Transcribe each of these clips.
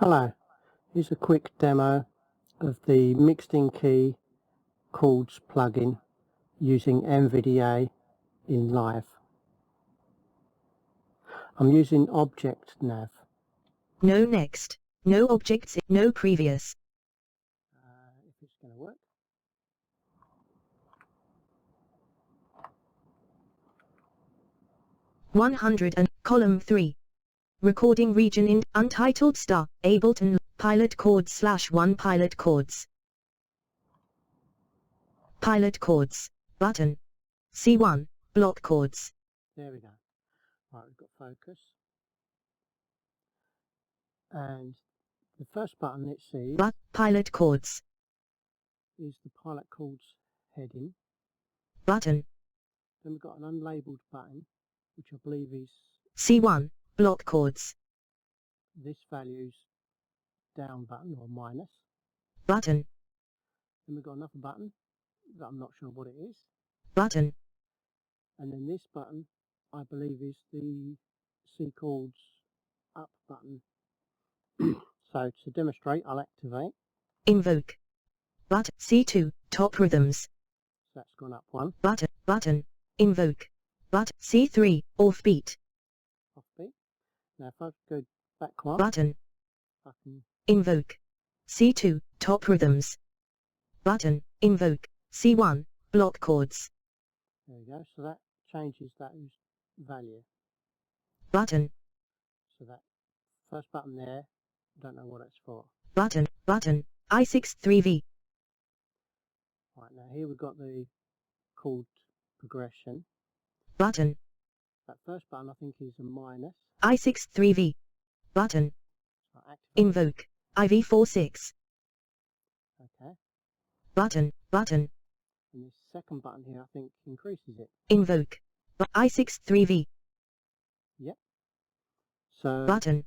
Hello, here's a quick demo of the mixed in key chords plugin using NVDA in Live. I'm using Object Nav. No next, no objects, no previous. If it's going to work. Column 3. Recording region in Untitled Star, Ableton, Pilot Chords /1 Pilot Chords. Pilot Chords, button. C1, block chords. There we go. Right, we've got focus. And the first button it sees Pilot Chords is the Pilot Chords heading. button. Then we've got an unlabeled button, which I believe is C1, block chords. this value's down button or minus. Button. Then we've got another button that I'm not sure what it is. Button. And then this button, I believe, is the C chords up button. So to demonstrate, I'll activate. Invoke. C2, top rhythms. So that's gone up one. Button. Invoke. C3, offbeat. Offbeat. Now if I go back one. Button. I can Invoke. C2, top rhythms. Button. Invoke. C1, block chords. There we go. So that changes that value. Button. So that first button there, don't know what it's for. Button. I63V. Right, now here we've got the chord progression. Button. That first button I think is a minus. I63V. Button. So I activate. Invoke. IV46. Okay. Button. And this second button here I think increases it. Invoke. I63V. Yep. So Button.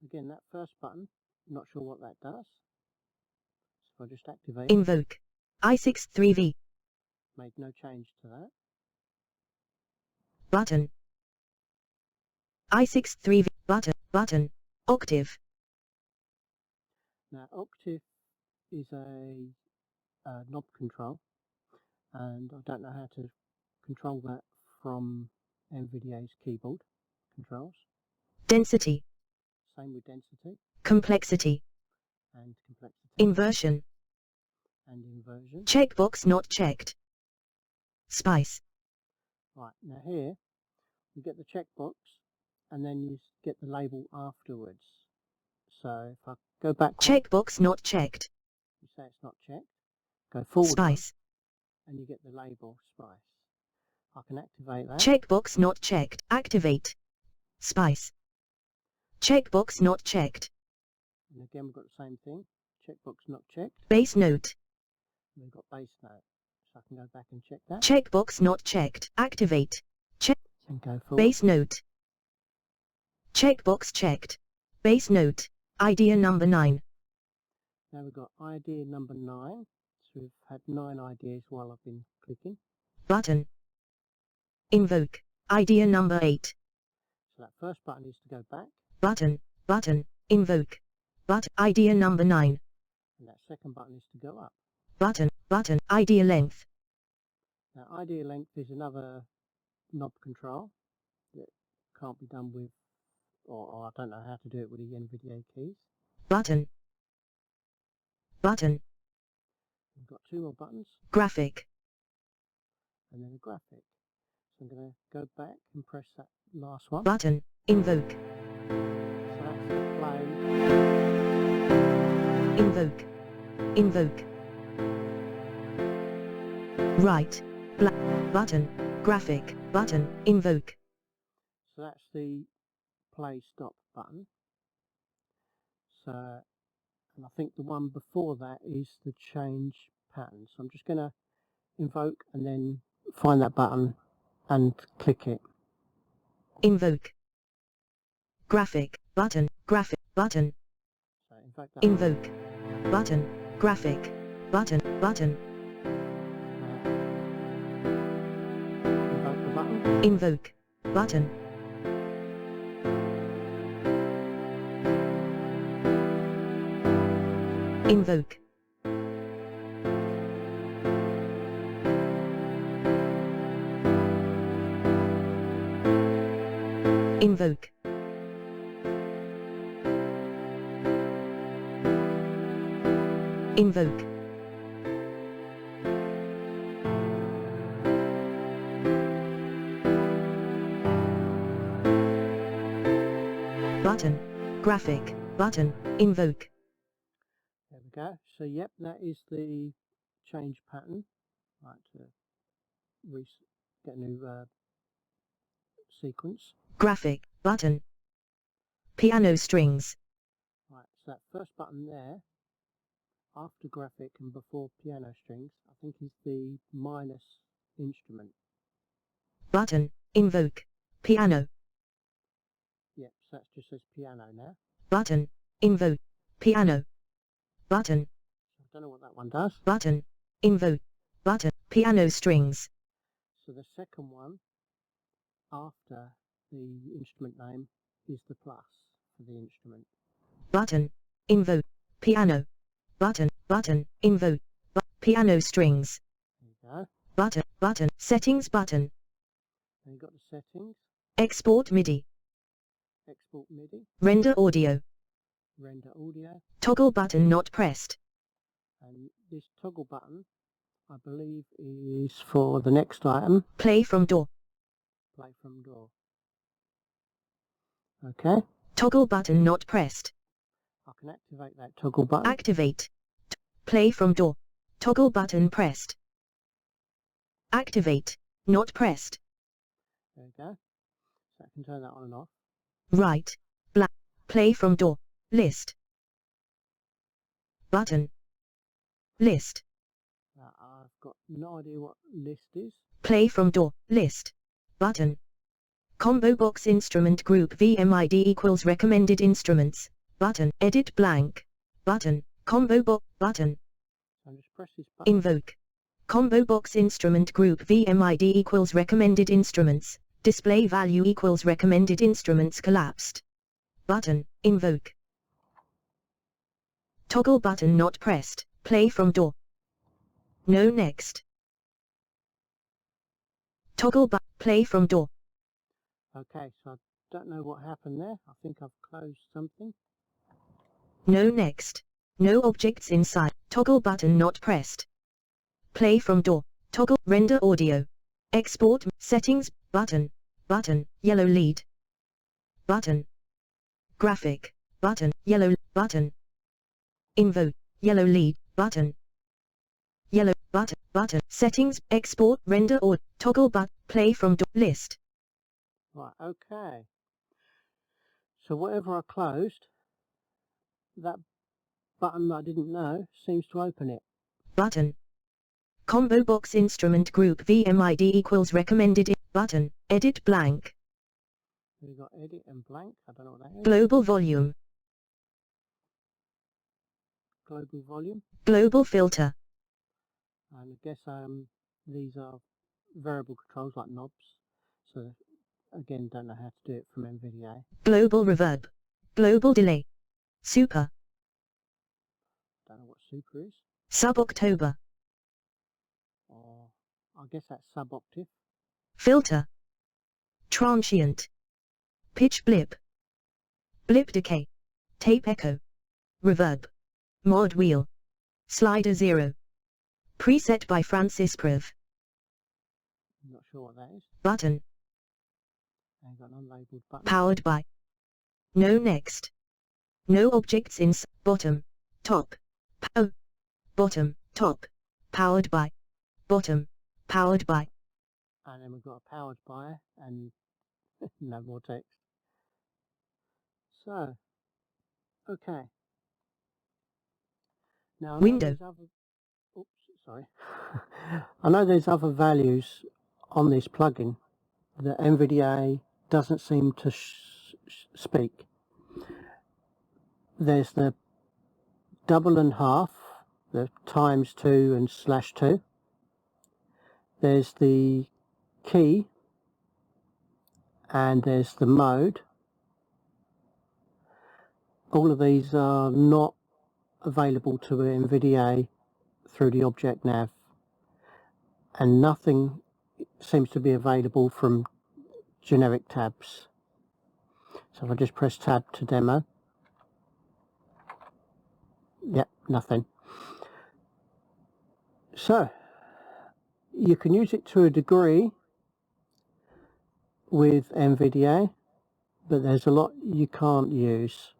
again, that first button, not sure what that does. So I just activate. Invoke. I63V. Made no change to that. Button. I63V. Button. Octave. Now octave is a knob control, and I don't know how to control that from NVDA's keyboard controls. Density. Same with density. Complexity. And complexity. Inversion. And inversion. Checkbox not checked. Spice. Right, now here you get the checkbox and then you get the label afterwards. So if I go back, checkbox not checked. You say it's not checked. Go forward. Spice. And you get the label spice. I can activate that. Checkbox not checked. Activate. Spice. Checkbox not checked. And again we've got the same thing. Checkbox not checked. Bass note. And we've got bass note. So I can go back and check that. Checkbox not checked. Activate. And go forward. Bass note. Checkbox checked. Bass note. Idea number 9. Now we've got idea number 9. So we've had 9 ideas while I've been clicking. Button. Invoke. Idea number 8. So that first button is to go back. Button. Invoke. Idea number 9. And that second button is to go up. Button. Idea length. Now idea length is another knob control that can't be done with, or I don't know how to do it with the NVDA keys. Button. We've got 2 more buttons. Graphic. And then a graphic. So I'm going to go back and press that last one. Button. Invoke. So that's the play. Invoke. Right. Button. Graphic. Button. Invoke. So that's the play stop button. So, and I think the one before that is the change pattern. So I'm just going to invoke and then find that button and click it. Invoke. Graphic. Button. Graphic. Button. So invoke that. Invoke. Button. Graphic. Button. Invoke the button. Invoke. Button. Invoke. Invoke. Invoke. Button. Graphic. Button. Invoke. There we go. So yep, that is the change pattern. Right, to get a new sequence. Graphic. Button. Piano strings. Right, so that first button there, after graphic and before piano strings, I think is the minus instrument. Button. Invoke. Piano. Yep, so that just says piano now. Button. Invoke. Piano. Button. I don't know what that one does. Button. Invoke. Button. Piano strings. So the second one, after the instrument name, is the plus for the instrument. Button. Invoke. Piano. Button. Button. Invoke. Piano strings. There you go. Button. Button. Settings button. Then you've got the settings. Export MIDI. Export MIDI. Render audio. Render audio. Toggle button not pressed. And this toggle button, I believe, is for the next item. Play from door. Play from door. Okay. Toggle button not pressed. I can activate that toggle button. Activate. Play from door. Toggle button pressed. Activate. Not pressed. There you go. So I can turn that on and off. Right. Black. Play from door. List. Button. List. I've got no idea what list is. Play from door. List. Button. Combo box instrument group VMID equals recommended instruments. Button. Edit blank. Button. Combo box. Button. So just press this button. Invoke. Combo box instrument group VMID equals recommended instruments. Display value equals recommended instruments collapsed. Button. Invoke. Toggle button not pressed. Play from door. No next. Toggle button. Play from door. Okay, so I don't know what happened there. I think I've closed something. No next. No objects inside. Toggle button not pressed. Play from door. Toggle. Render audio. Export. Settings. Button. Button. Yellow lead. Button. Graphic. Button. Yellow. Button. Invoke. Yellow lead. Button. Yellow. Button. Button. Settings. Export. Render or toggle button. Play from door. List. Right, okay. So whatever I closed, that button that I didn't know seems to open it. Button. Combo box instrument group VMID equals recommended. Button. Edit blank. We've got edit and blank. I don't know what that is. Global volume. Global volume. Global filter. And I guess these are variable controls like knobs. So again, don't know how to do it from NVDA. Global reverb. Global delay. Super. Don't know what super is. Sub-october. Or I guess that's sub-octave. Filter. Transient. Pitch blip. Blip decay. Tape echo. Reverb. Mod wheel. Slider 0. Preset by Francis Priv. I'm not sure what that is. Button. And got an unlabeled button. Powered by. No next. No objects in bottom. Top. Bottom. Top. Powered by. Bottom. Powered by. And then we've got a powered by and no more text. So, okay. Now I know Window. there's other, oops, sorry. I know there's other values on this plugin that NVDA doesn't seem to speak. There's the double and half, the times 2 and /2. There's the key, and there's the mode. All of these are not available to NVDA through the object nav, and nothing seems to be available from generic tabs. So if I just press tab to demo, yep, nothing. So you can use it to a degree with NVDA, but there's a lot you can't use.